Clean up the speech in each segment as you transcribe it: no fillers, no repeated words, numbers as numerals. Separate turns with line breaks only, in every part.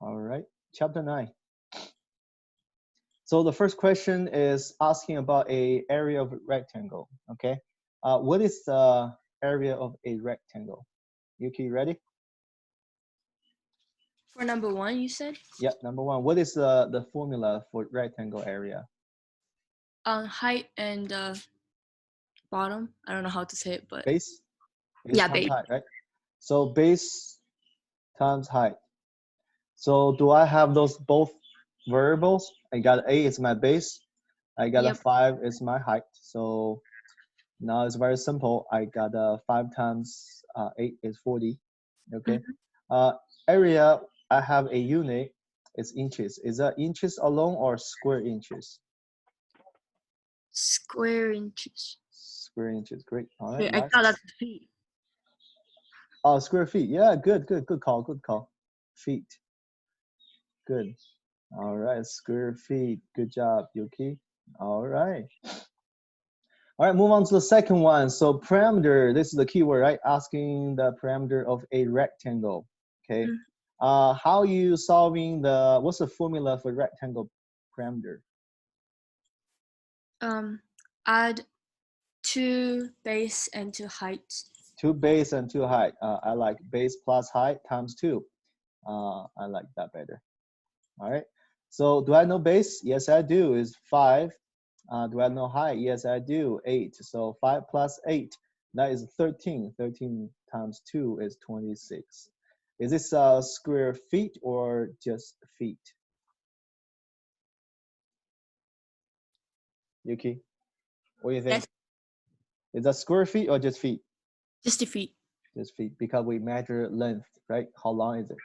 All right, chapter 9. So the first question is asking about a area of a rectangle. Okay, what is the area of a rectangle? Yuki, ready?
For number one, you said?
Yep. Number one, what is the formula for rectangle area?
Height and bottom. I don't know how to say it, but
Base, base
yeah,
times
base.
height, right? So base times height. So do I have those both variables? I got a is my base. I got a
Yep.
5 is my height. So now it's very simple. I got a 5 times 8 is 40. Okay.
Mhm.
Uh, area, I have a unit. It's inches. Is that inches alone or square inches?
Square inches.
Square inches. Great. All right.
Okay, I
Nice.
thought that's feet.
Oh, square feet. Yeah. Good. Good. Good call. Good call. Feet. Good. All right. Square feet. Good job, Yuki. All right. All right, move on to the second one. So parameter, this is the keyword, right? Asking the parameter of a rectangle. Okay.
Mm.
How you solving what's the formula for rectangle parameter?
Add 2 base and 2 height.
2 base and 2 height. I like base plus height times 2. I like that better. All right. So do I know base? Yes, I do. Is 5. Do I know height? Yes, I do. 8. So 5 plus 8, that is 13. 13 times 2 is 26. Is this square feet or just feet? Yuki, what do you think?
Yes,
Is that square feet or just feet?
just the feet.
Just feet, because we measure length, right? How long is it?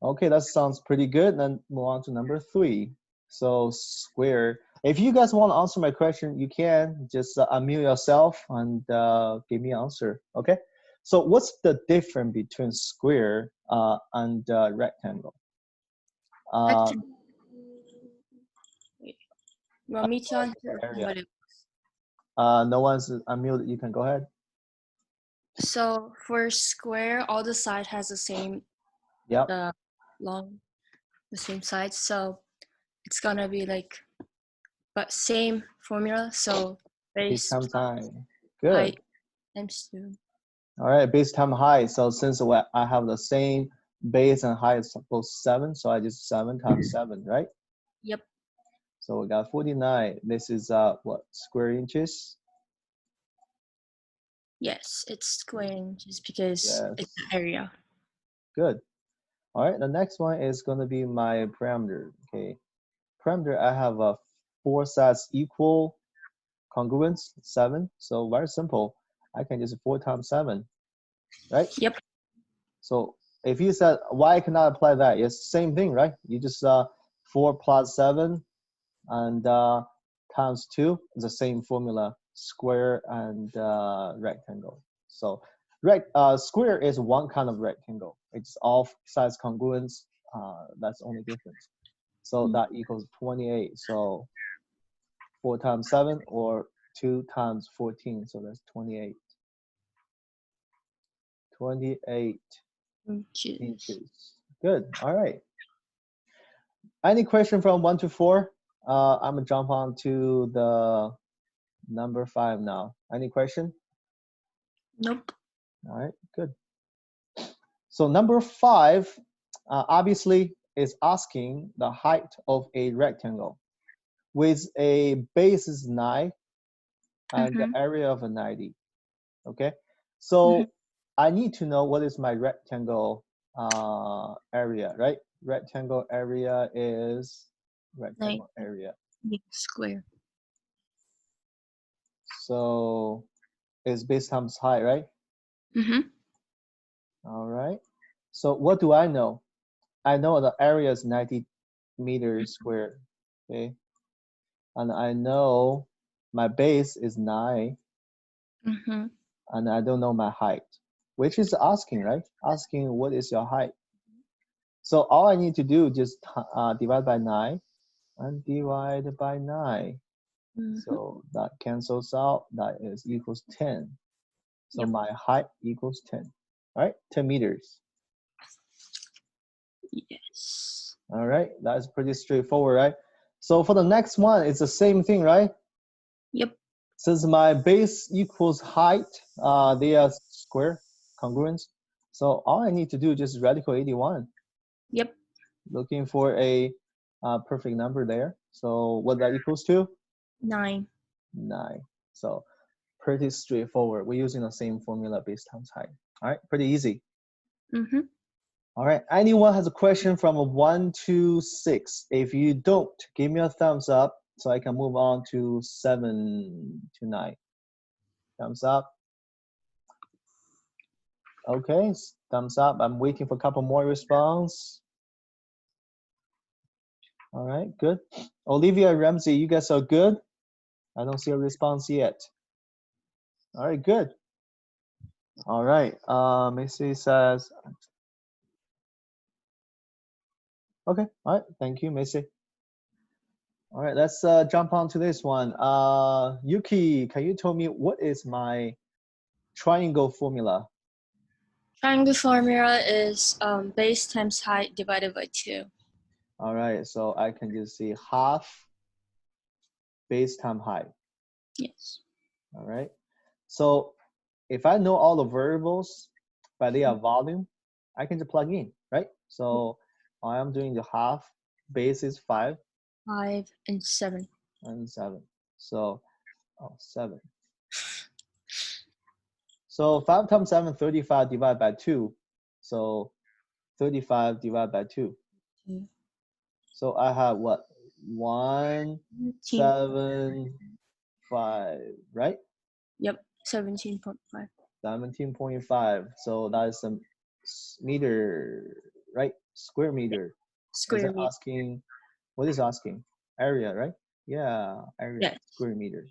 Okay, that sounds pretty good. Then move on to number 3. So square. If you guys want to answer my question, you can just unmute yourself and give me an answer. Okay. So what's the difference between square and rectangle?
Actually,
Um,
wait, you want me to answer or
area.
somebody?
No one's unmuted. You can go ahead.
So for square, all the side has
Yep.
the long, the same side. So it's gonna be like, but same formula. So
Base
base
times
plus
height. Good.
height times 2.
All right, base times height. So since I have the same base and height, both 7, so I just 7 times 7, right?
Yep.
So we got 49. This is what, square inches?
Yes, it's square inches because it's
Yes.
the area.
Good. All right, the next one is going to be my parameter. Okay. Parameter, I have 4 sides equal congruence, 7. So very simple. I can just 4 times 7, right?
Yep.
So if you said, why I cannot apply that? It's the same thing, right? You just 4 plus 7 and times 2 is the same formula, square and rectangle. So square is one kind of rectangle. It's all sides congruence. That's the only difference. So
Mm.
that equals 28. So 4 times 7 or 2 times 14. So that's 28. 28
Inches.
inches. Good. All right. Any question from 1 to 4? I'm gonna jump on to the number 5 now. Any question?
Nope.
All right, good. So number 5, obviously, is asking the height of a rectangle with a base is 9 and the
Mm-hmm.
area of a 90. Okay,
Mm-hmm.
so I need to know what is my rectangle area, right? Rectangle area is
Like
rectangle area.
square.
So it's base times height, right?
Mm-hmm.
All right. So what do I know? I know the area is 90 meters squared. Okay. And I know my base is 9
Mm-hmm.
and I don't know my height, which is asking, right? Asking what is your height. So all I need to do just divide by 9 and divide by 9.
Mm-hmm.
So that cancels out. That is equals 10. So
Yep.
my height equals 10. All right, 10 meters.
Yes.
All right, that's pretty straightforward, right? So for the next one, it's the same thing, right?
Yep.
Since my base equals height, they are square, congruence. So all I need to do is just radical 81.
Yep.
Looking for a perfect number there. So what that equals to?
9.
9. So pretty straightforward. We're using the same formula, base times height. All right, pretty easy.
Mm-hmm.
All right, anyone has a question from a 1 to 6? If you don't, give me a thumbs up so I can move on to 7 to 9. Thumbs up. Okay, thumbs up. I'm waiting for a couple more response. All right, good. Olivia, Ramsey, you guys are good? I don't see a response yet. All right, good. All right, Missy says, okay, all right, thank you, Missy. All right, let's jump on to this one. Yuki, can you tell me what is my triangle formula?
Triangle formula is base times height divided by 2.
All right, so I can just see half base times height.
Yes.
All right, so if I know all the variables by their volume, I can just plug in, right? So I am doing the half, base is 5.
5 and 7.
And 7. So 7. So 5 times 7, 35 divided by 2. So 35 divided by 2. So I have what? 1, 7, 5, right?
Yep, 17.5.
17.5. So that is some meter, right? Square meter.
Square meter.
Asking, what is asking? Area, right? Yeah, area,
yes.
Square meter.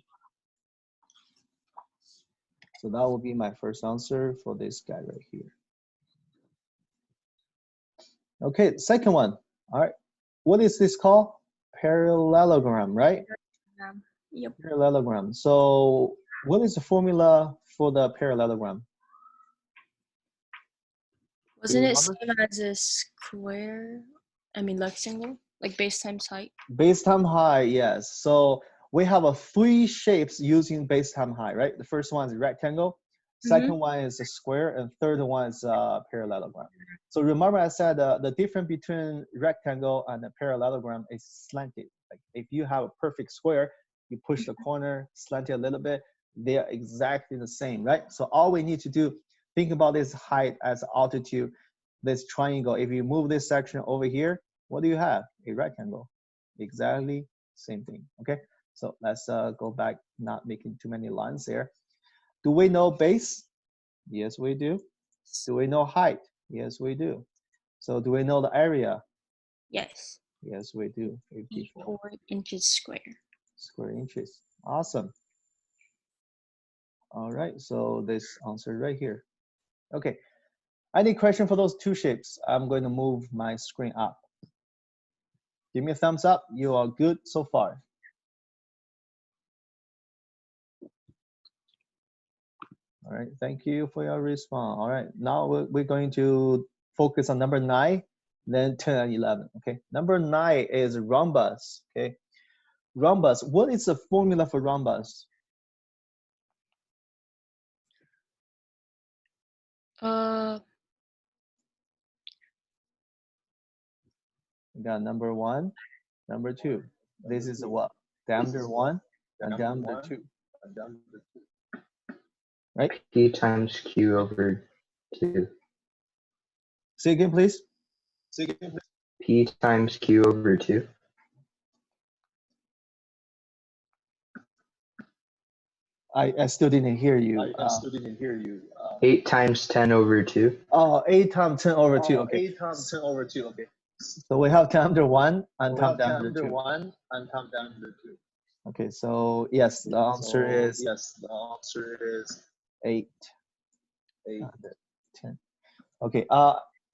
So that will be my first answer for this guy right here. Okay, second one. All right. What is this called? Parallelogram, right?
Yep.
Parallelogram. So what is the formula for the parallelogram?
Wasn't it same as a square? I mean rectangle? Like base times height?
Base times height, yes. So we have 3 shapes using base times height, right? The first one is rectangle. Second one is a square, and third one is a parallelogram. So remember I said the difference between rectangle and a parallelogram is slanted. Like if you have a perfect square, you push the corner, slant it a little bit, they are exactly the same, right? So all we need to do, think about this height as altitude, this triangle. If you move this section over here, what do you have? A rectangle. Exactly same thing, okay? So let's go back, not making too many lines there. Do we know base? Yes, we do. Do we know height? Yes, we do. So do we know the area?
Yes.
Yes, we do.
54 inches square.
Square inches. Awesome. All right, so this answer right here. Okay, any question for those 2 shapes? I'm going to move my screen up. Give me a thumbs up. You are good so far. All right, thank you for your response. All right, now we're going to focus on number 9, then 10 and 11. Okay, number 9 is rhombus. Okay, rhombus. What is the formula for rhombus? We got number 1, number 2. This is what? Diameter 1 and diameter 2. Right?
P times Q over 2.
Say again, please.
P times Q over 2.
I still didn't hear you.
8 times 10 over 2.
Oh, 8 times 10 over 2. Okay.
8 times 10 over 2. Okay.
So we have diameter 1 and diameter 2.
1 and diameter 2.
Okay, so yes, the answer is
yes, the answer is
8. 10. Okay,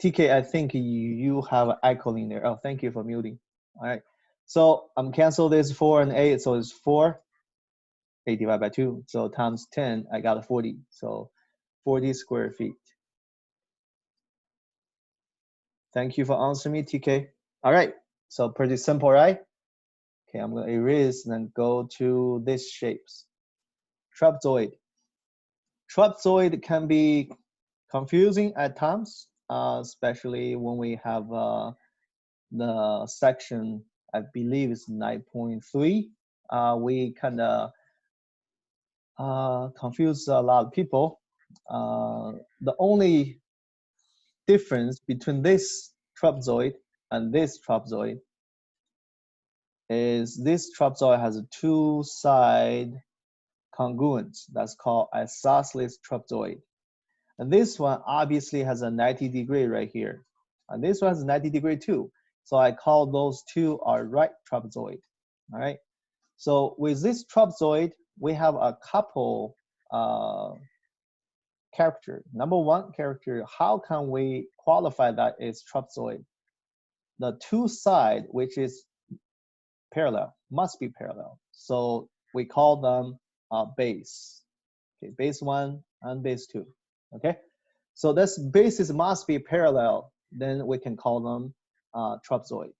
TK, I think you have an echo in there. Oh, thank you for muting. All right, so I'm cancel this 4 and 8, so it's 4. 8 divided by 2, so times 10, I got 40. So 40 square feet. Thank you for answering me, TK. All right, so pretty simple, right? Okay, I'm gonna erase and then go to these shapes. Trapezoid. Trapezoid can be confusing at times, especially when we have the section, I believe is 9.3. We kind of confuse a lot of people. The only difference between this trapezoid and this trapezoid is this trapezoid has a two-side congruence. That's called isosceles trapezoid. And this one obviously has a 90-degree right here. And this one has a 90-degree too. So I call those two our right trapezoid. All right. So with this trapezoid, we have a couple character. Number one character, how can we qualify that it's trapezoid? The two side, which is parallel, must be parallel. So we call them base. Okay, base 1 and base 2. Okay, so this bases must be parallel. Then we can call them trapezoid.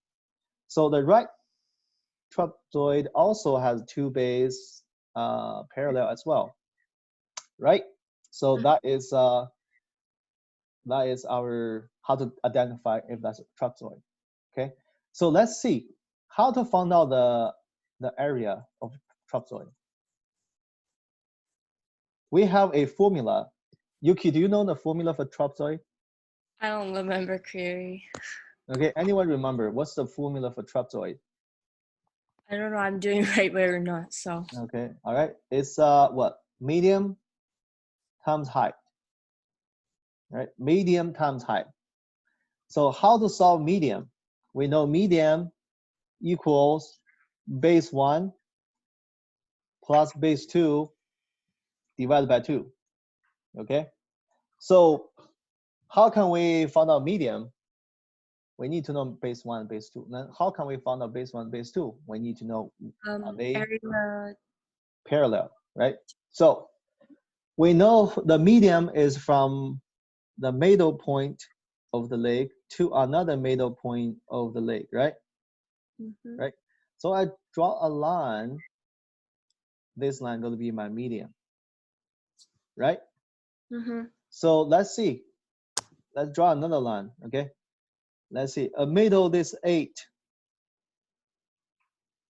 So the right trapezoid also has two base parallel as well, right? So that is our how to identify if that's a trapezoid. Okay, so let's see how to find out the area of trapezoid. We have a formula. Yuki, do you know the formula for trapezoid?
I don't remember clearly.
Okay, anyone remember what's the formula for trapezoid?
I don't know I'm doing right way or not, so.
Okay, all right. It's what? Medium times height. Right? Medium times height. So how to solve medium? We know medium equals base 1 plus base 2 divided by 2. Okay? So how can we find out medium? We need to know base 1 and base 2. Then how can we find out base 1 base 2? We need to know are they
Area.
parallel, right? So we know the medium is from the middle point of the leg to another middle point of the leg, right?
Mm-hmm.
Right. So I draw a line. This line going to be my medium, right?
Mm-hmm.
So let's see. Let's draw another line. Okay. Let's see. A middle this 8,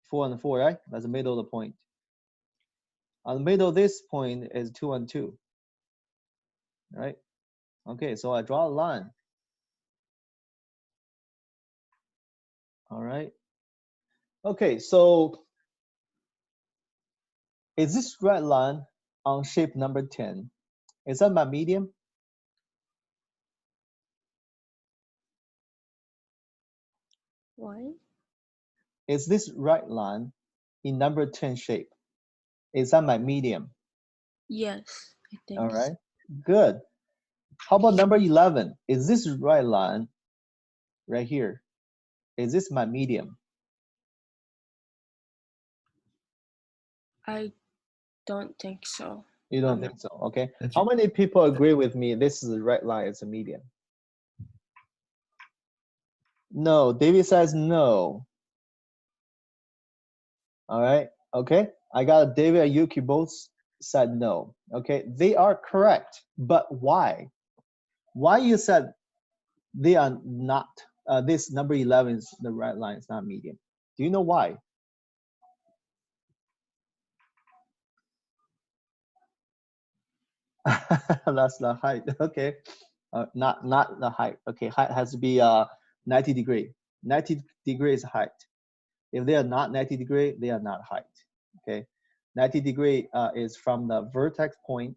4 and 4, right? That's the middle of the point. On the middle of this point is 2 and 2, right? Okay. So I draw a line. All right. Okay. So is this red line on shape number 10? Is that my medium?
What?
Is this right line in number 10 shape? Is that my medium?
Yes, I think.
All right, good. How about number 11? Is this right line right here? Is this my medium?
I don't think so.
You don't think so? Okay.
That's
How many people agree with me this is the right line, it's a medium? No, David says no. All right, okay. I got David and Yuki both said no. Okay, they are correct, but why? Why you said they are not, this number 11 is the right line, it's not medium. Do you know why? That's the height, okay. Not the height, okay, height has to be 90 degree. 90 degree is height. If they are not 90 degree, they are not height, okay. 90 degree is from the vertex point,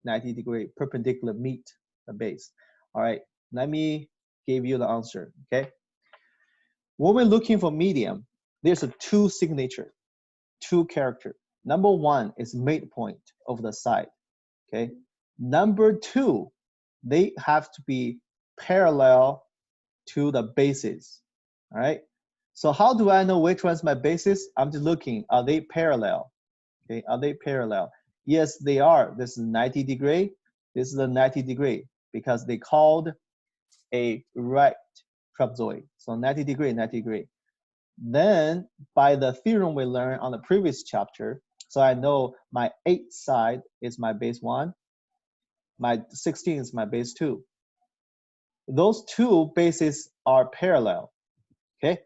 90 degree perpendicular meet the base. All right, let me give you the answer, okay. When we're looking for medium, there's a two signature, two character. Number one is midpoint of the side, okay. Number two, they have to be parallel to the bases, all right. So how do I know which one's my basis? I'm just looking, are they parallel? Okay, are they parallel? Yes, they are. This is 90 degree. This is a 90 degree because they called a right trapezoid. So 90 degree, 90 degree. Then by the theorem we learned on the previous chapter, so I know my 8th side is my base 1, my 16 is my base 2. Those two bases are parallel, okay?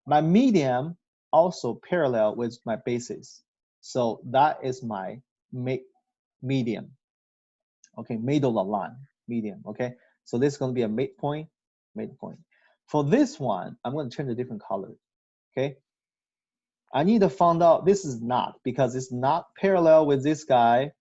My medium also parallel with my bases. So that is my medium, okay? Middle of line, medium, okay? So this is gonna be a midpoint, midpoint. For this one, I'm gonna change a different color, okay? I need to find out, this is not, because it's not parallel with this guy.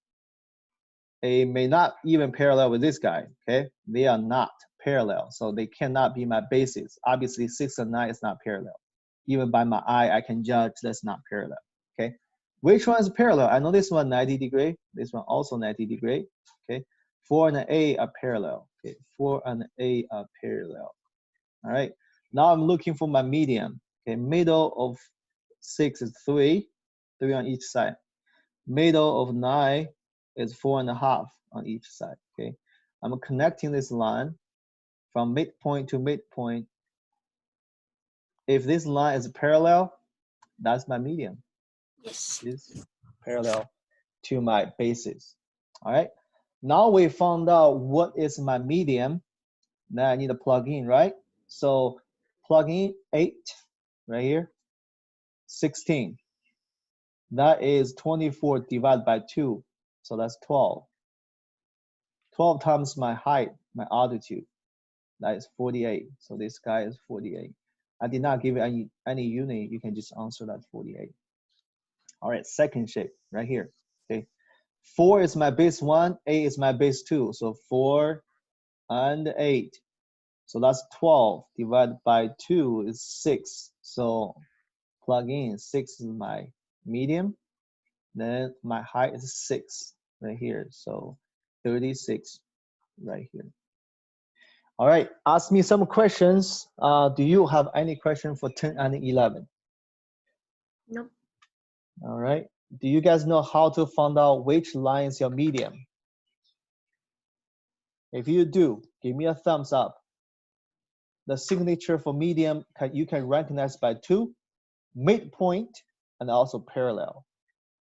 It may not even parallel with this guy, okay? They are not parallel, so they cannot be my bases. Obviously, 6 and 9 is not parallel. Even by my eye, I can judge that's not parallel, okay? Which one is parallel? I know this one 90 degree, this one also 90 degree, okay? 4 and 8 are parallel, okay? 4 and 8 are parallel, all right? Now I'm looking for my medium, okay? Middle of 6 is 3, 3 on each side. Middle of 9 is 4.5 on each side, okay? I'm connecting this line from midpoint to midpoint. If this line is parallel, that's my medium.
Yes.
It's parallel to my bases, all right? Now we found out what is my medium. Now I need to plug in, right? So plug in 8 right here, 16. That is 24 divided by 2, so that's 12. 12 times my height, my altitude, that is 48. So this guy is 48. I did not give any unit. You can just answer that 48. All right, second shape right here. Okay, 4 is my base 1, 8 is my base 2. So 4 and 8. So that's 12 divided by 2 is 6. So plug in 6 is my medium. Then my height is 6 right here. So 36 right here. All right, ask me some questions. Do you have any question for 10 and 11?
Nope.
All right, do you guys know how to find out which line is your medium? If you do, give me a thumbs up. The signature for medium, you can recognize by 2, midpoint and also parallel,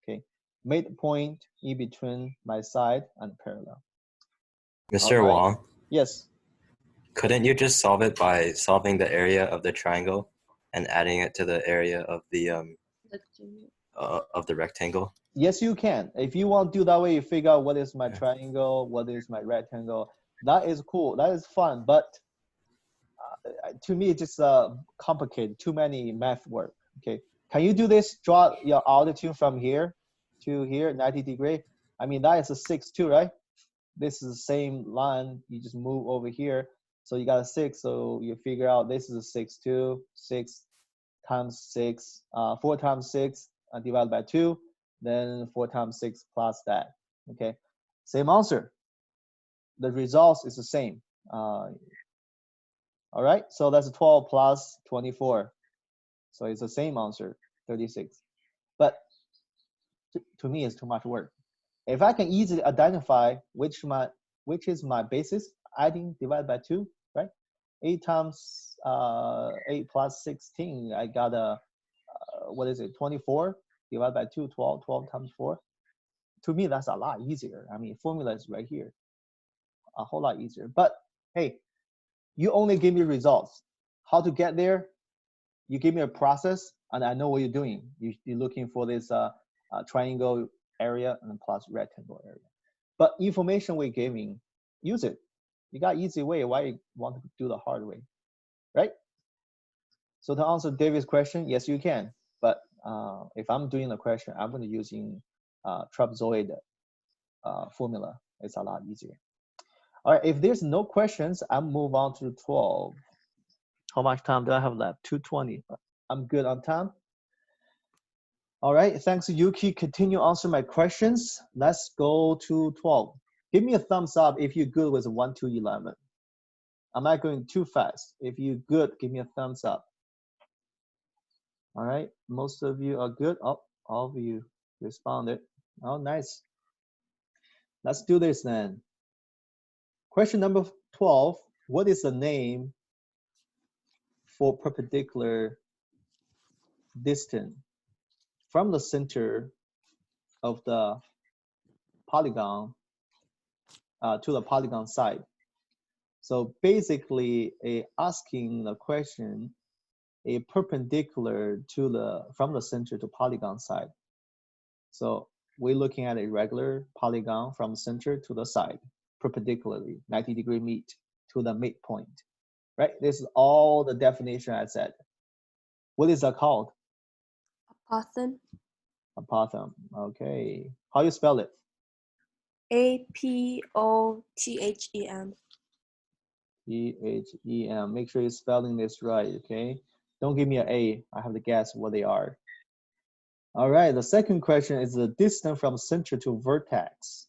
okay? Midpoint in between my side and parallel.
Mr.
All right.
Wong,
Yes.
couldn't you just solve it by solving the area of the triangle and adding it to the area of the rectangle?
Yes, you can. If you want to do that way, you figure out what is my triangle, what is my rectangle. That is cool. That is fun. But to me, it's just complicated. Too many math work. Okay. Can you do this? Draw your altitude from here to here, 90 degree. I mean, that is a 6 too, right? This is the same line. You just move over here. So you got a 6. So you figure out this is a 6 too. 6 times 6, 4 times 6 divided by 2. Then 4 times 6 plus that, okay? Same answer. The results is the same. All right, so that's 12 plus 24. So it's the same answer, 36. But to me, it's too much work. If I can easily identify which is my basis, adding divided by 2, right? 8 times 8 plus 16, I got a, what is it, 24? Divided by 2, 12, 12 times 4. To me, that's a lot easier. I mean, formula is right here. A whole lot easier. But hey, you only give me results. How to get there? You give me a process, and I know what you're doing. You're looking for this triangle area and plus rectangle area. But information we're giving, use it. You got easy way. Why you want to do the hard way, right? So to answer David's question, yes, you can. But if I'm doing the question, I'm going to using trapezoid formula. It's a lot easier. All right, if there's no questions, I'll move on to 12. How much time do I have left? 2:20. I'm good on time. All right, thanks, Yuki. Continue answer my questions. Let's go to 12. Give me a thumbs up if you're good with 1 to 11. Am I going too fast? If you're good, give me a thumbs up. All right, most of you are good. Oh, all of you responded. Oh, nice. Let's do this then. Question number 12, what is the name for perpendicular distance from the center of the polygon to the polygon side. So basically, asking the question a perpendicular to from the center to polygon side. So we're looking at a regular polygon from center to the side, perpendicularly, 90-degree meet to the midpoint, right? This is all the definition I said. What is that called?
Apothem.
Apothem. Okay. How you spell it?
Apothem.
T-H-E-M. Make sure you're spelling this right, okay? Don't give me an A. I have to guess what they are. All right, the second question is the distance from center to vertex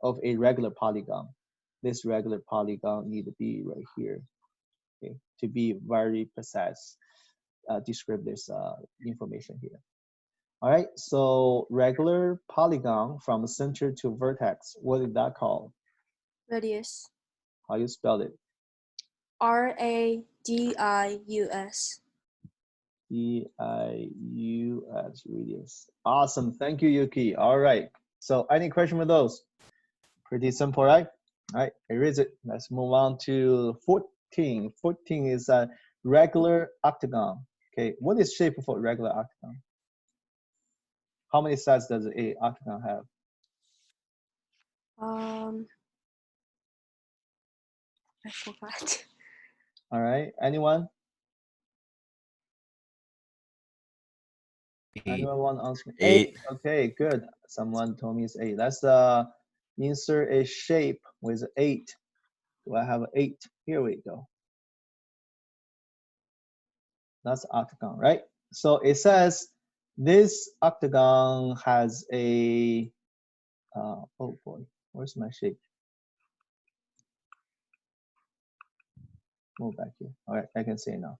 of a regular polygon. This regular polygon need to be right here, okay, to be very precise. Describe this information here. All right, so regular polygon from center to vertex, what is that called?
Radius.
How you spell it?
R-A-D-I-U-S.
D-I-U-S, radius. Awesome, thank you, Yuki. All right, so any question with those? Pretty simple, right? All right, erase it. Let's move on to 14. 14 is a regular octagon. Okay, what is shape for regular octagon? How many sides does a octagon have?
I forgot.
All right, anyone? Anyone want to answer?
8.
Okay, good. Someone told me it's 8. Let's insert a shape with 8. Do I have 8? Here we go. That's octagon, right? So it says this octagon has a, oh boy, where's my shape? Move back here. All right, I can see it now.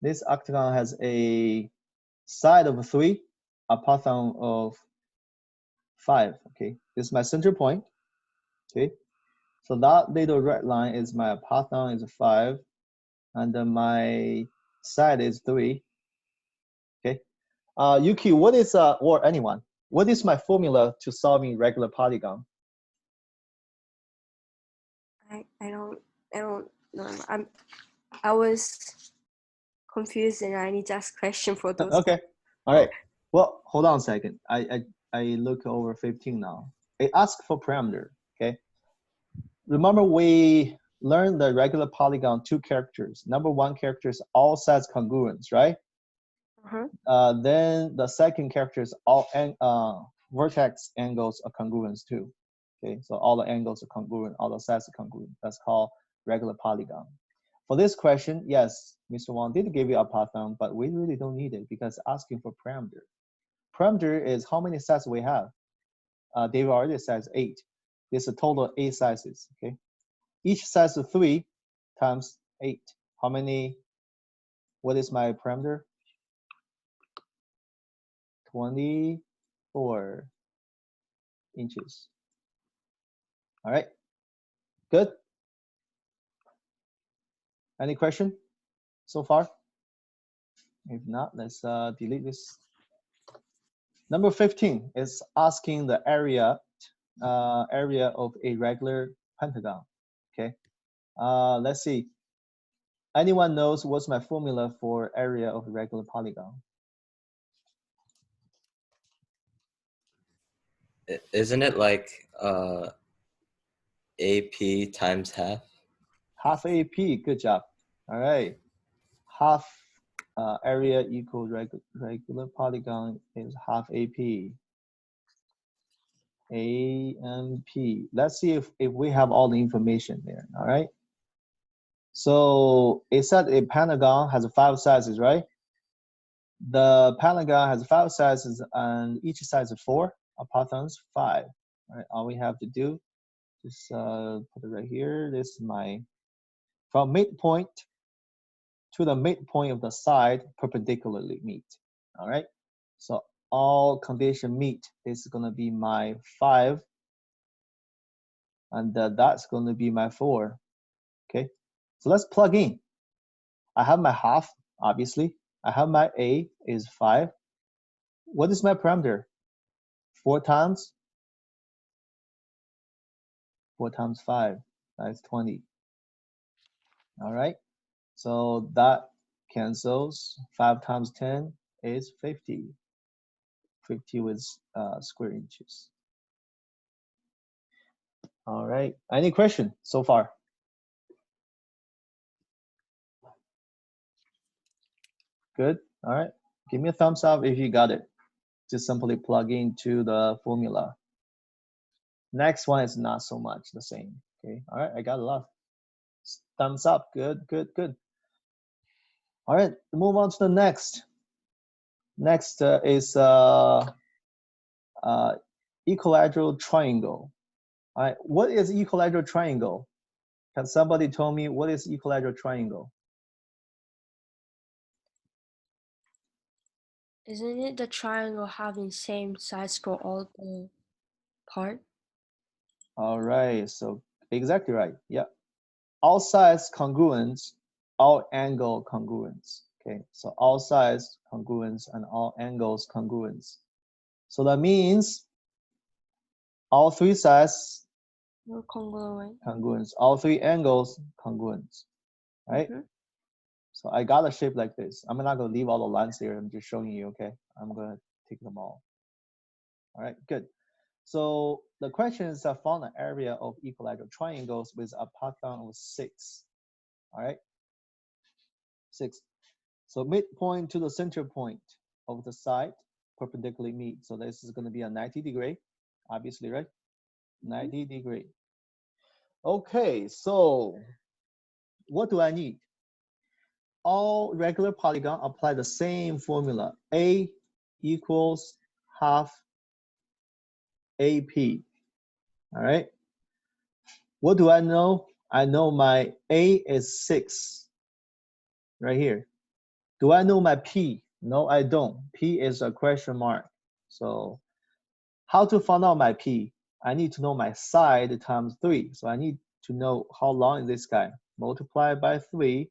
This octagon has a side of 3, apothem of 5. Okay, this is my center point. Okay, so that little red line is my apothem is 5, and then my side is 3. Okay, Yuki, what is or anyone? What is my formula to solving regular polygon?
I don't know. I was confused and I need to ask question for those.
Okay, all right. Well, hold on a second. I look over 15 now. It asks for parameter. Okay. Remember we learned the regular polygon 2 characters. Number 1 character is all sides congruence, right? Then the second character is all vertex angles are congruence too. Okay, so all the angles are congruent, all the sides are congruent. That's called regular polygon. For this question, yes, Mr. Wang did give you apothem, but we really don't need it because asking for parameter. Parameter is how many sides we have. David already says 8. There's a total of 8 sizes. Okay, each size is 3 times 8. How many? What is my parameter? 24 inches. All right, good. Any question so far? If not, let's delete this. Number 15 is asking the area of a regular pentagon. Okay, let's see. Anyone knows what's my formula for area of a regular polygon?
Isn't it like AP times half?
Half AP, good job. All right, half area equals regular polygon is half AP. AMP. Let's see if we have all the information there, all right? So it said a pentagon has 5 sizes, right? The pentagon has 5 sizes and each size is 4, apothems 5. All right, all we have to do is put it right here. This is my, from midpoint to the midpoint of the side perpendicularly meet, all right? So all condition meet. This is gonna be my 5, and that's gonna be my 4. Okay, so let's plug in. I have my half, obviously. I have my A is 5. What is my parameter? 4 times 5, that's 20. All right, so that cancels. 5 times 10 is 50. 50 with square inches. All right, any question so far? Good, all right. Give me a thumbs up if you got it. Just simply plug into the formula. Next one is not so much the same, okay? All right, I got a lot. Thumbs up, good, good, good. All right, move on to the next. Next is equilateral triangle. All right, what is equilateral triangle? Can somebody tell me what is equilateral triangle?
Isn't it the triangle having same sides for all the part?
All right, so exactly right. Yeah, all sides congruence, all angle congruence. Okay, so all sides congruence and all angles congruence. So that means all 3 sides
No congruent.
congruence, all 3 angles congruence, right?
Mhm.
So I got a shape like this. I'm not gonna leave all the lines here. I'm just showing you, okay? I'm gonna take them all. All right, good. So the question is I found an area of equilateral triangles with a pattern of 6. All right, 6. So midpoint to the center point of the side perpendicularly meet. So this is going to be a 90 degree, obviously, right? 90 degree. Okay, so what do I need? All regular polygon apply the same formula. A equals half AP. All right. What do I know? I know my A is 6 right here. Do I know my P? No, I don't. P is a question mark. So how to find out my P? I need to know my side times 3. So I need to know how long is this guy. Multiply by 3.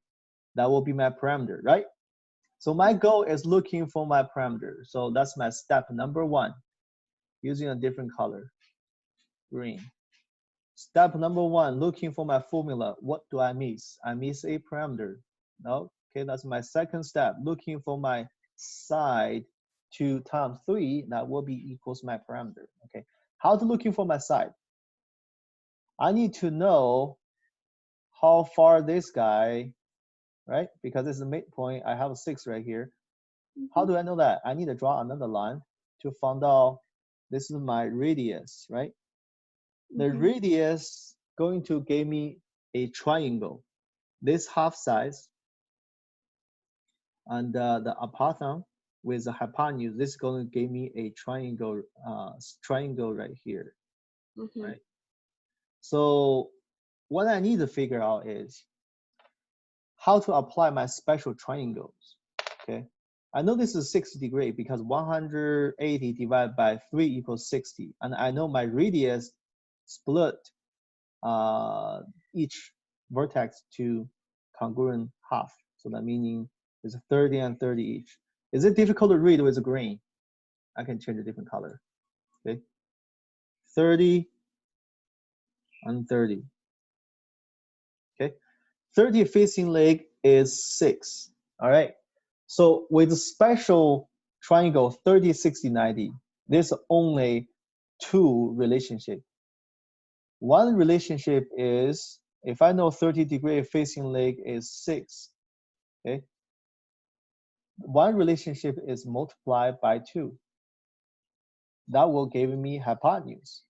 That will be my parameter, right? So my goal is looking for my parameter. So that's my step number 1, using a different color, green. Step number 1, looking for my formula. What do I miss? I miss a parameter. No, okay, that's my second step, looking for my side 2 times 3, that will be equals my parameter, okay? How to looking for my side? I need to know how far this guy, right? Because this is the midpoint, I have a 6 right here. How do I know that? I need to draw another line to find out this is my radius, right? The radius going to give me a triangle. This half size and the apothem with the hypotenuse, this is going to give me a triangle, triangle right here,
Mhm.
right? So what I need to figure out is how to apply my special triangles, okay? I know this is 60 degree because 180 divided by 3 equals 60. And I know my radius split each vertex to congruent half. So that meaning it's 30 and 30 each. Is it difficult to read with the green? I can change a different color, okay? 30 and 30, okay? 30 facing leg is 6, all right? So with the special triangle 30, 60, 90, there's only 2 relationships. One relationship is, if I know 30 degree facing leg is 6, okay? One relationship is multiplied by 2. That will give me hypotenuse,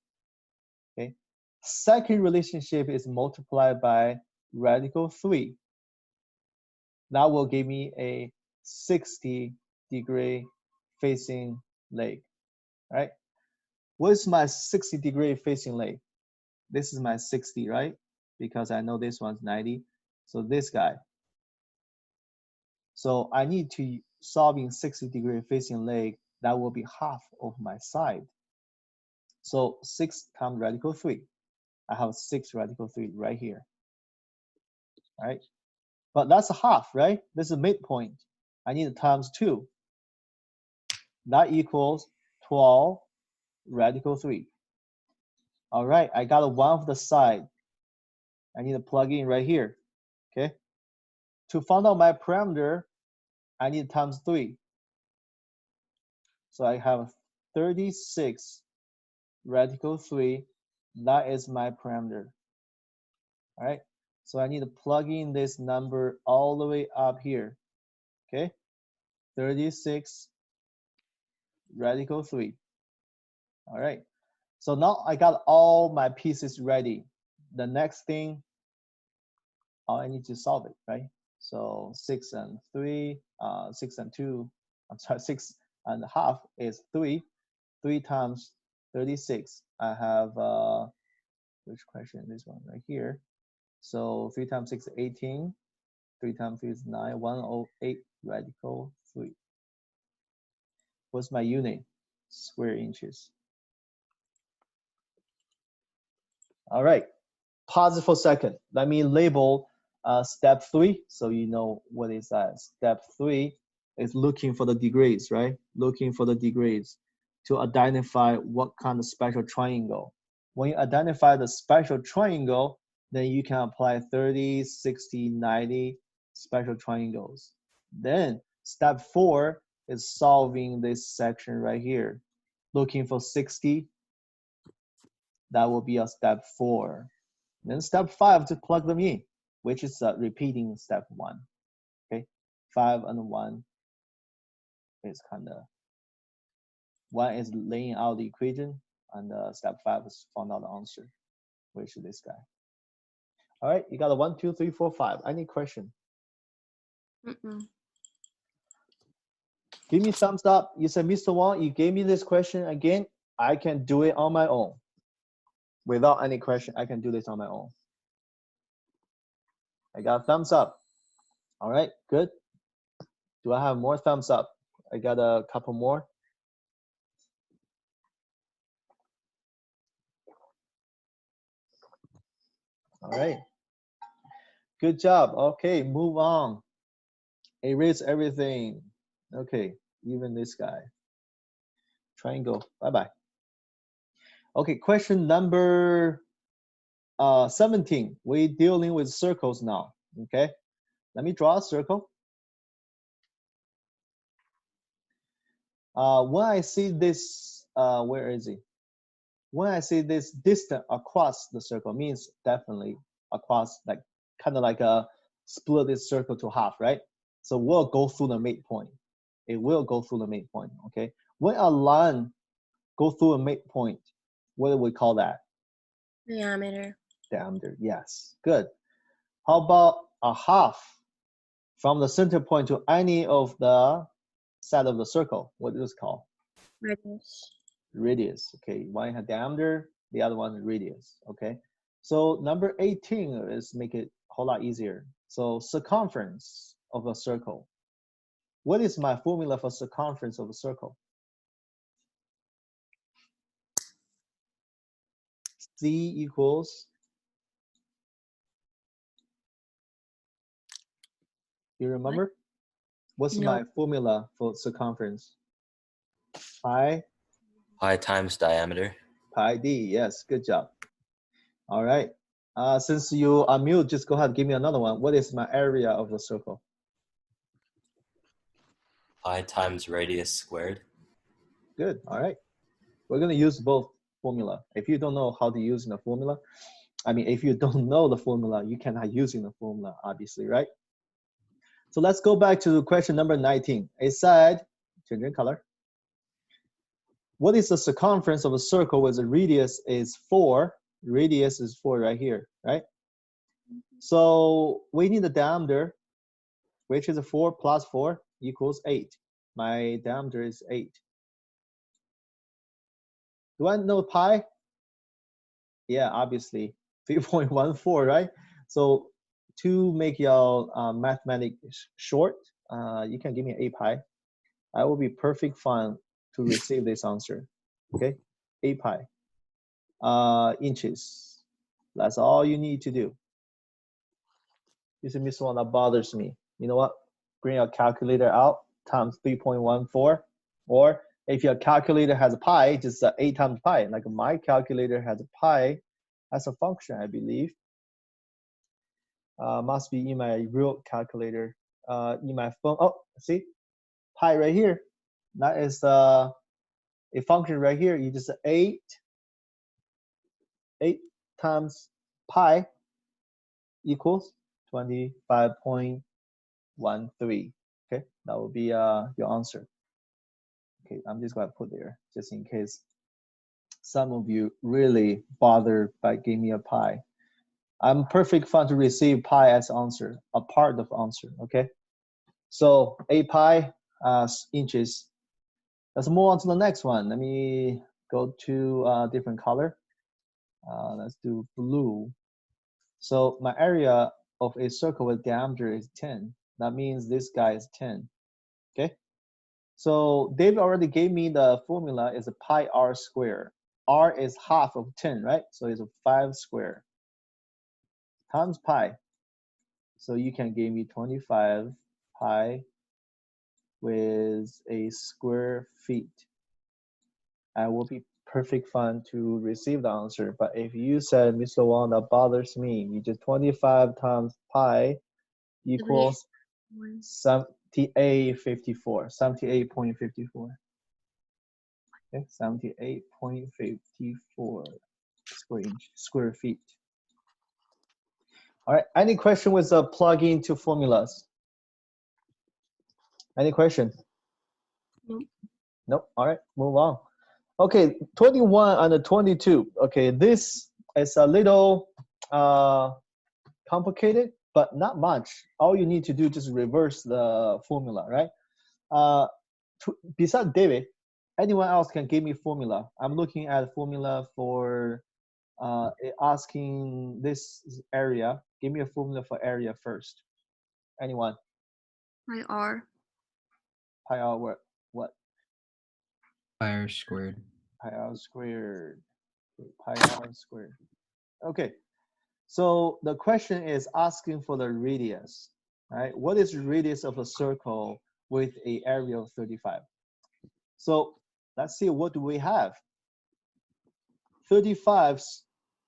okay? Second relationship is multiplied by radical 3. That will give me a 60 degree facing leg, right? What is my 60 degree facing leg? This is my 60, right? Because I know this one's 90. So this guy. So I need to solving 60 degree facing leg. That will be half of my side. So 6 times radical 3. I have 6 radical 3 right here. All right. But that's a half, right? This is midpoint. I need times 2. That equals 12 radical 3. All right, I got a 1 of the side. I need to plug in right here, okay? To find out my parameter, I need times 3. So I have 36 radical 3. That is my parameter. All right, so I need to plug in this number all the way up here, okay? 36 radical 3. All right, so now I got all my pieces ready. The next thing, I need to solve it, right? So 6 and 3, 6 and 2, I'm sorry, 6 and a half is 3. 3 times 36. I have, which question? This one right here. So 3 times 6 is 18. 3 times 3 is 9. 108 radical 3. What's my unit? Square inches. All right. Pause it for a second. Let me label step 3 so you know what is that. Step 3 is looking for the degrees, right? Looking for the degrees to identify what kind of special triangle. When you identify the special triangle, then you can apply 30, 60, 90 special triangles. Then step 4 is solving this section right here. Looking for 60. That will be a step 4. Then step 5 to plug them in, which is repeating step 1. Okay, 5 and 1 is kind of, 1 is laying out the equation, and step 5 is found out the answer, which is this guy. All right, you got a 1, 2, 3, 4, 5. Any question? Give me thumbs up. You said, Mr. Wang, you gave me this question again. I can do it on my own. Without any question, I can do this on my own. I got a thumbs up. All right, good. Do I have more thumbs up? I got a couple more. All right. Good job. Okay, move on. Erase everything. Okay, even this guy. Triangle. Bye-bye. Okay, question number 17. We're dealing with circles now. Okay, let me draw a circle. When I see this, where is it? When I see this distance across the circle, means definitely across, like kind of like a split this circle to half, right? So we'll go through the midpoint. It will go through the midpoint, okay? When a line go through a midpoint, what do we call that?
Diameter.
Diameter, yes, good. How about a half from the center point to any of the side of the circle? What is it called?
Radius.
Radius, okay. One has diameter, the other one is radius, okay. So number 18 is make it a whole lot easier. So circumference of a circle. What is my formula for circumference of a circle? C equals, you remember? What's
No.
my formula for circumference? Pi
times diameter.
pi d, yes, good job. All right, since you are mute, just go ahead and give me another one. What is my area of the circle?
Pi times radius squared.
Good, all right. We're gonna use both formula. If you don't know how to use the formula, I mean, if you don't know the formula, you cannot use the formula, obviously, right? So let's go back to question number 19. It said, change in color. What is the circumference of a circle with the radius is 4? Radius is 4 right here, right? So we need the diameter, which is 4 plus 4 equals 8. My diameter is 8. Do I know pi? Yeah, obviously 3.14, right? So to make your mathematics short, you can give me 8 pi. I will be perfect fine to receive this answer. Okay, 8 pi inches. That's all you need to do. You see, Mr. Wong, that bothers me. You know what? Bring your calculator out, times 3.14. Or if your calculator has a pi, just 8 times pi. Like my calculator has a pi as a function, I believe. Must be in my real calculator. In my phone. Oh, see? Pi right here. That is a function right here. You just 8 times pi equals 25.13. Okay, that will be your answer. Okay, I'm just going to put there just in case some of you really bothered by give me a pi. I'm perfect fine to receive pi as answer, a part of answer. Okay, so 8 pi inches. Let's move on to the next one. Let me go to a different color. Let's do blue. So my area of a circle with diameter is 10. That means this guy is 10. Okay. So David already gave me the formula is a pi r square. R is half of 10, right? So it's a 5 square times pi. So you can give me 25 pi with a square feet. I will be perfect fine to receive the answer. But if you said, Mr. Wong, that bothers me, you just 25 times pi equals 78.54. 78.54. Okay, 78.54 square feet. All right, any question with the plug into formulas? Any question?
Nope.
Nope. All right, move on. Okay, 21 and 22. Okay, this is a little complicated, but not much. All you need to do is just reverse the formula, right? Besides David, anyone else can give me formula. I'm looking at formula for asking this area. Give me a formula for area first. Anyone?
Pi r.
Pi r what?
Pi r squared.
Pi r squared. Pi r squared. Okay. So the question is asking for the radius, right? What is the radius of a circle with an area of 35? So let's see, what do we have? 35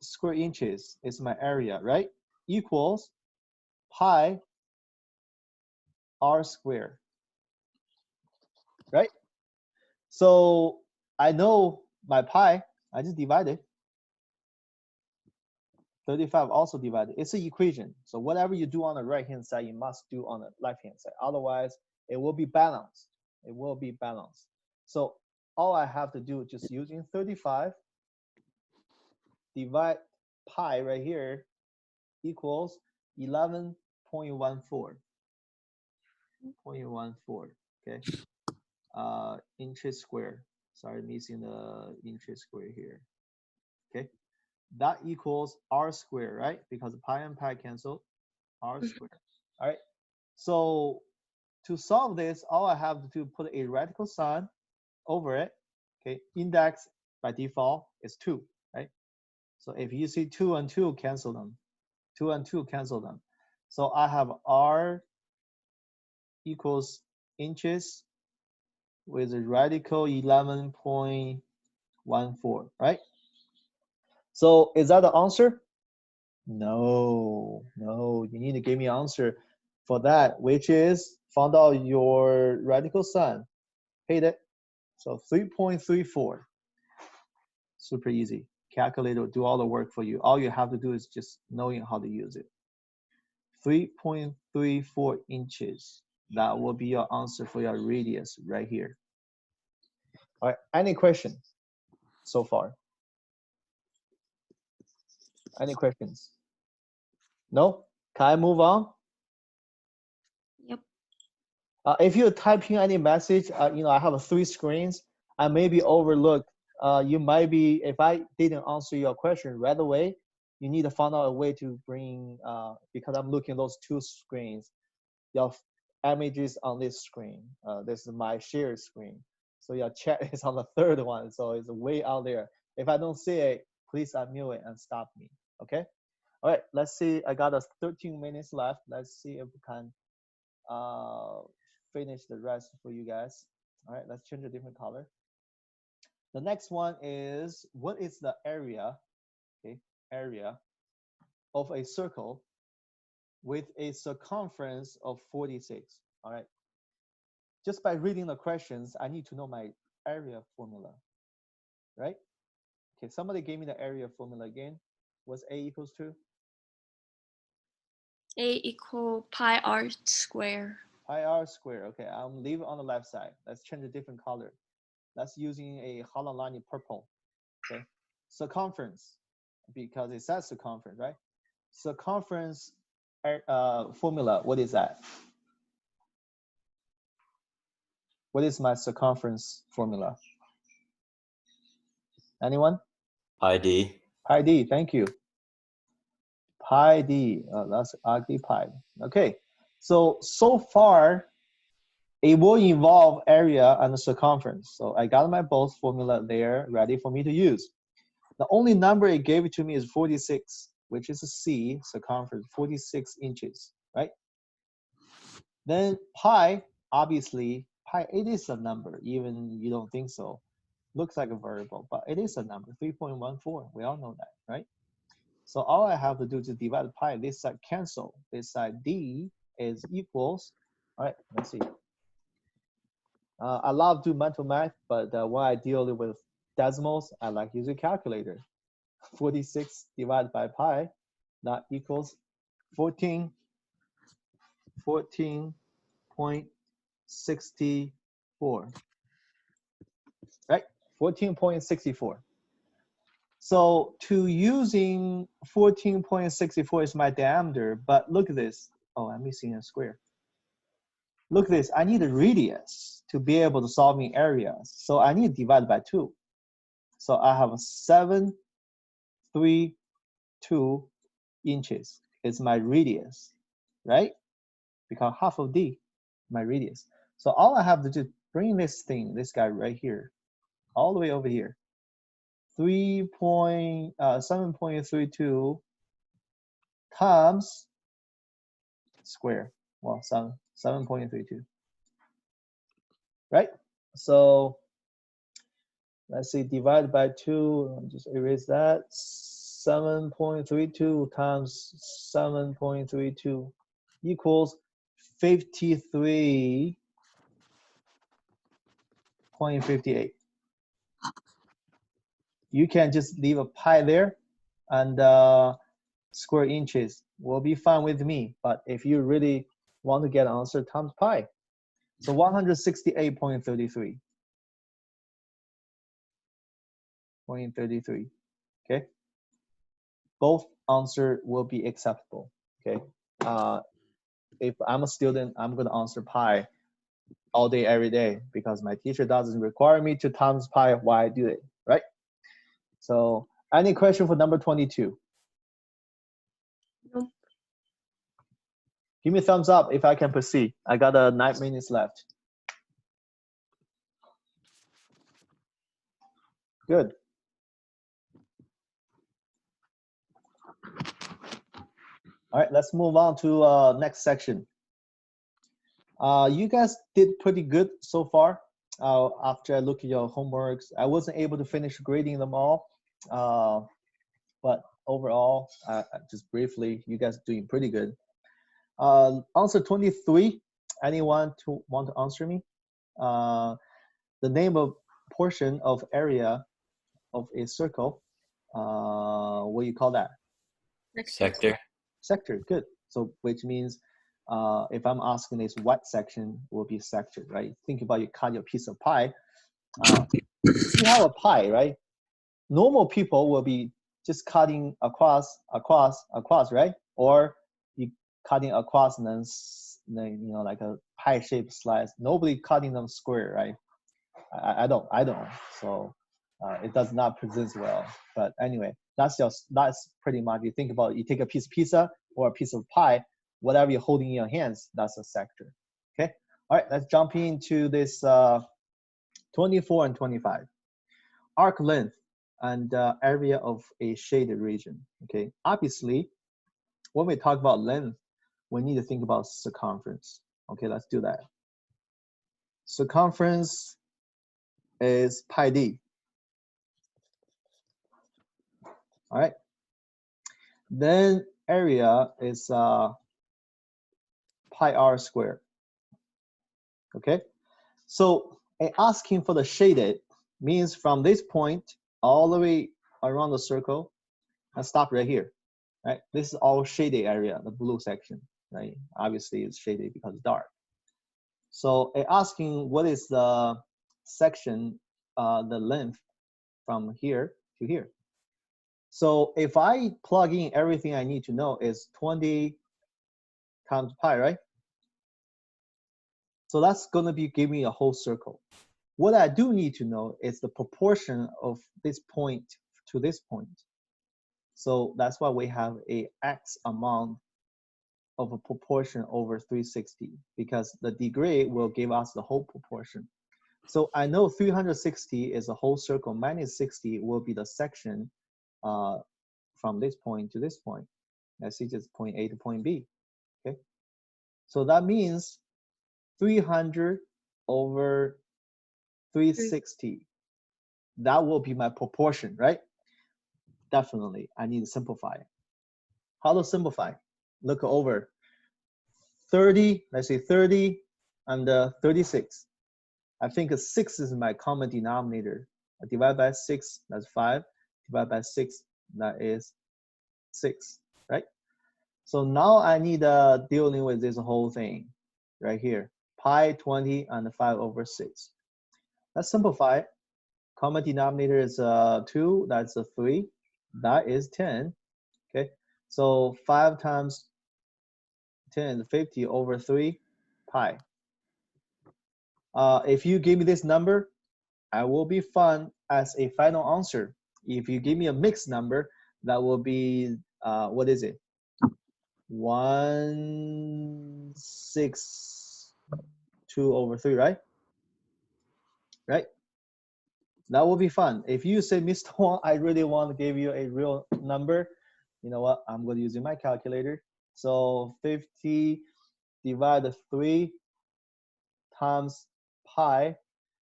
square inches is my area, right? Equals pi r squared, right? So I know my pi, I just divide it. 35 also divided. It's an equation. So whatever you do on the right-hand side, you must do on the left-hand side. Otherwise, it will be balanced. It will be balanced. So all I have to do just using 35 divide pi right here equals 11.14. 0.14, okay? Inches square. Sorry, missing the inches square here. Okay, that equals r squared, right? Because pi and pi cancel, r squared. All right. So to solve this, all I have to do put a radical sign over it. Okay, index by default is 2, right? So if you see 2 and 2, cancel them. 2 and 2 cancel them. So I have r equals inches with a radical 11.14, right? So is that the answer? No, no, you need to give me an answer for that, which is found out your radical sign. Hit it. So 3.34. Super easy. Calculator will do all the work for you. All you have to do is just knowing how to use it. 3.34 inches. That will be your answer for your radius right here. All right, any questions so far? Any questions? No? Can I move on?
Yep.
If you're typing any message, you know, I have 3 screens. I may be overlooked. You might be, if I didn't answer your question right away, you need to find out a way to bring, because I'm looking at those 2 screens. Your images on this screen. This is my shared screen. So your chat is on the 3rd one. So it's way out there. If I don't see it, please unmute it and stop me. Okay? All right, let's see. I got us 13 minutes left. Let's see if we can finish the rest for you guys. All right, let's change a different color. The next one is, what is the area, okay, area of a circle with a circumference of 46? All right. Just by reading the questions, I need to know my area formula, right? Okay, somebody gave me the area formula again. What's A equals to?
A equal pi r square.
Pi r squared. Okay, I'm leaving on the left side. Let's change a different color. Let's using a Halolani purple. Okay, circumference, because it says circumference, right? Circumference formula, what is that? What is my circumference formula? Anyone?
Pi d.
Pi d, thank you. Pi d, that's ugly pi. Okay, so far, it will involve area and circumference. So I got my both formula there ready for me to use. The only number it gave to me is 46, which is a C, circumference, 46 inches, right? Then pi, obviously, pi, it is a number, even you don't think so. Looks like a variable, but it is a number, 3.14. We all know that, right? So all I have to do is divide pi. This side cancel. This side d is equals. All right, let's see. I love to do mental math, but when I deal with decimals, I like using calculator. 46 divided by pi, that equals 14.64. Right, 14.64. So to using 14.64 is my diameter, but look at this. Oh, I'm missing a square. Look at this, I need a radius to be able to solve in areas. So I need to divide by 2. So I have 732 inches is my radius, right? Because half of D, my radius. So all I have to do, bring this guy right here, all the way over here. 7.32 times square. Well, 7.32. Right? So let's see, divide by 2. I'll just erase that. 7.32 times 7.32 equals 53.58. You can just leave a pi there, and square inches will be fine with me. But if you really want to get an answer, times pi. So 168.33. 0.33. Okay. Both answer will be acceptable. Okay. If I'm a student, I'm going to answer pi all day, every day, because my teacher doesn't require me to times pi. Why do it, right? So, any question for number 22?
Nope.
Give me a thumbs up if I can proceed. I got 9 minutes left. Good. All right, let's move on to next section. You guys did pretty good so far. After I look at your homeworks, I wasn't able to finish grading them all, but overall, just briefly, you guys are doing pretty good. Answer 23. Anyone want to answer me? The name of portion of area of a circle. What do you call that?
Sector.
Sector. Good. So which means if I'm asking this, what section will be sector, right? Think about you cut your piece of pie. You have a pie, right? Normal people will be just cutting across, right? Or you cutting across and then you know, like a pie-shaped slice. Nobody cutting them square, right? I don't. So it does not present well. But anyway, that's pretty much. You think about it, you take a piece of pizza or a piece of pie, whatever you're holding in your hands, that's a sector. Okay. All right. Let's jump into this 24 and 25. Arc length and area of a shaded region. Okay. Obviously, when we talk about length, we need to think about circumference. Okay, let's do that. Circumference is pi d. All right. Then area is pi r squared. Okay. So asking for the shaded means from this point all the way around the circle and stop right here. Right. This is all shaded area, the blue section. Right. Obviously, it's shaded because it's dark. So asking what is the section, the length from here to here. So if I plug in everything I need to know is 20 times pi, right? So that's going to be give me a whole circle. What I do need to know is the proportion of this point to this point. So that's why we have a x amount of a proportion over 360, because the degree will give us the whole proportion. So I know 360 is a whole circle, minus 60 will be the section from this point to this point. Let's see, just point A to point B. Okay, so that means 300 over 360. That will be my proportion, right? Definitely, I need to simplify it. How to simplify? Look over 30, let's say 30 and 36. I think 6 is my common denominator. I divide by 6, that's 5. Divide by 6, that is 6, right? So now I need dealing with this whole thing right here. Pi 20 and 5 over 6. Let's simplify it. Common denominator is 2, that's a 3. That is 10, okay? So 5 times 10 is 50 over 3 pi. If you give me this number, I will be fine as a final answer. If you give me a mixed number, that will be, what is it? 162 over 3, right? Right? That will be fun. If you say, Mr. Wang, I really want to give you a real number, you know what? I'm going to use my calculator. So 50 divided 3 times pi,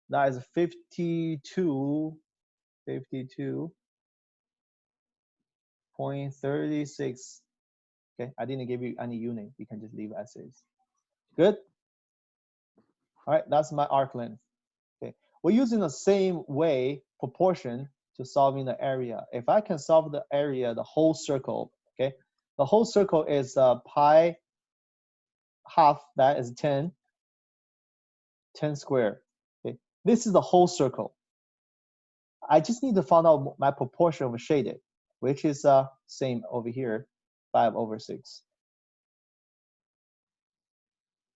that is 52.36. Okay, I didn't give you any unit. You can just leave as is. Good? All right, that's my arc length. Okay, we're using the same way, proportion, to solving the area. If I can solve the area, the whole circle, okay? The whole circle is pi half, that is 10 squared. Okay, this is the whole circle. I just need to find out my proportion of shaded, which is same over here, 5 over 6.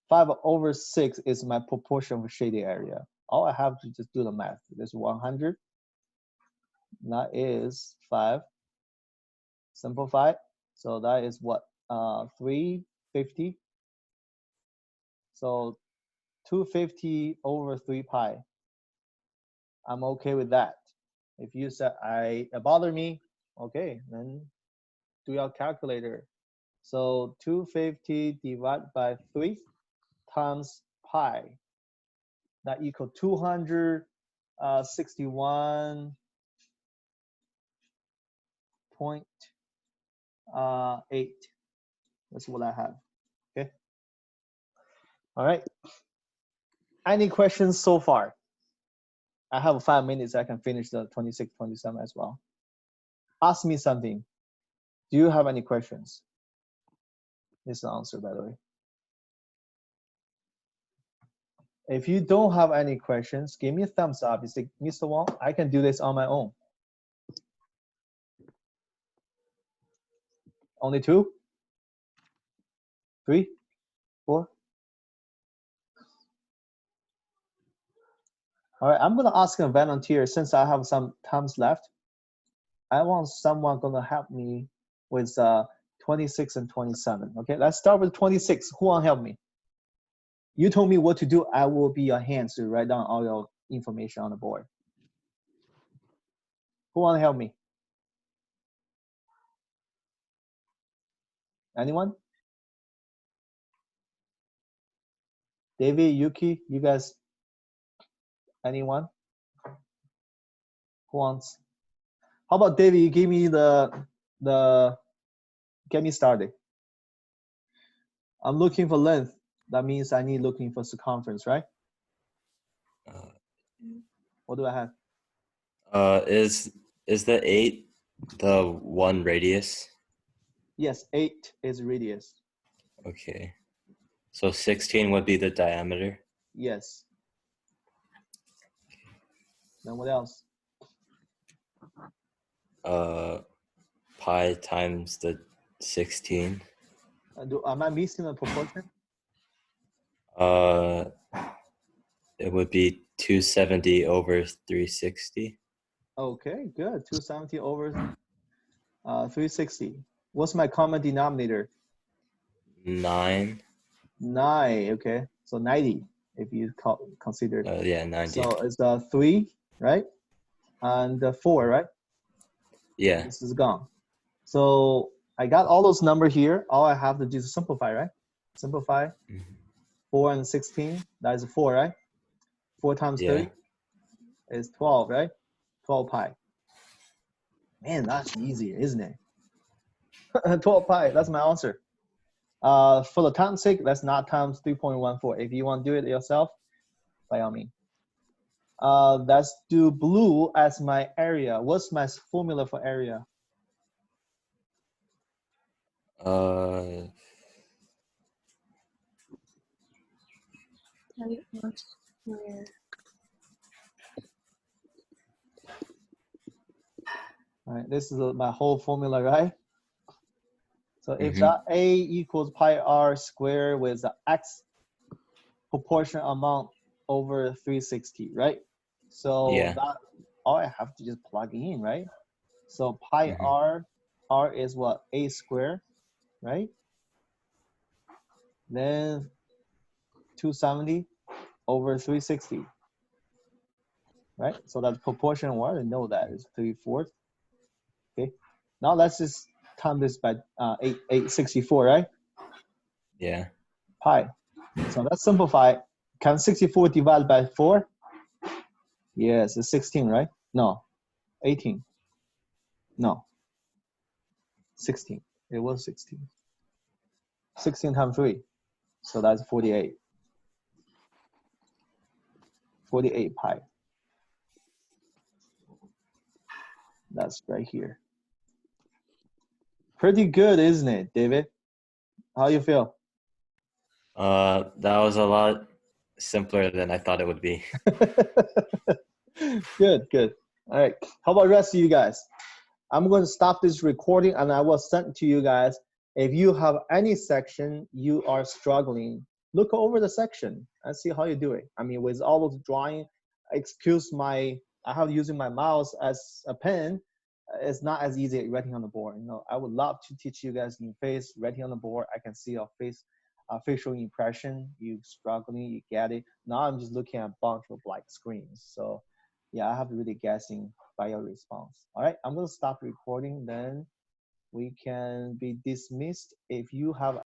5 over 6 is my proportion of shaded area. All I have to just do the math. There's 100. That is 5. Simplify. So that is what? 350. So 250 over 3 pi. I'm okay with that. If you said it bother me, okay, then do your calculator. So 250 divided by 3 times pi. That equals 261.8. That's what I have. Okay. All right. Any questions so far? I have 5 minutes. I can finish the 26, 27 as well. Ask me something. Do you have any questions? This is the answer, by the way. If you don't have any questions, give me a thumbs up. You say, Mr. Wang, I can do this on my own. Only 2? 3? 4? All right, I'm gonna ask a volunteer since I have some times left. I want someone gonna help me with 26 and 27. Okay, let's start with 26. Who want to help me? You told me what to do. I will be your hands to write down all your information on the board. Who want to help me? Anyone? David, Yuki, you guys, anyone? Who wants? How about David, you give me get me started. I'm looking for length. That means I need looking for circumference, right?
Uh,
What do I have?
is the 8 the one radius?
Yes, 8 is radius.
Okay. So 16 would be the diameter.
Yes. Then what else?
Pi times the 16.
Am I missing a proportion?
It would be 270 over 360.
Okay, good. 270 over 360. What's my common denominator?
9.
9. Okay, so 90 if you consider.
Yeah, 90.
So it's 3, right? And 4, right?
Yeah.
This is gone. So I got all those numbers here. All I have to do is simplify, right? Simplify.
Mhm.
4 and 16, that is 4, right? 4 times
Yeah.
3 is 12, right? 12 pi. Man, that's easy, isn't it? 12 pi, that's my answer. For the time's sake, let's not times 3.14. If you want to do it yourself, by all means. Let's do blue as my area. What's my formula for area?
Tell you once where.
All right, this is my whole formula, right? So if
Mhm.
that A equals pi r squared with the x proportion amount over 360, right? So
Yeah.
that all I have to just plug in, right? So pi
Mhm.
r is what? A squared, right? Then 270 over 360, right? So that's proportion one, I know that is 3/4. Okay. Now let's just time this by 864, right?
Yeah.
Pi. So let's simplify. Can 64 divide by 4? Yes, it's 16, right? No, 18. No, 16. It was 16. 16 times 3. So that's 48. 48 pi. That's right here. Pretty good, isn't it, David? How you feel?
That was a lot simpler than I thought it would be.
Good, good. All right. How about the rest of you guys? I'm going to stop this recording and I will send to you guys. If you have any section you are struggling, look over the section and see how you're doing. I mean, with all those drawing, excuse I have using my mouse as a pen. It's not as easy as writing on the board. You know, I would love to teach you guys in face, writing on the board. I can see your face, facial impression. You struggling, you get it. Now I'm just looking at a bunch of blank screens. So yeah, I have to really guessing by your response. All right, I'm gonna stop recording, then we can be dismissed. If you have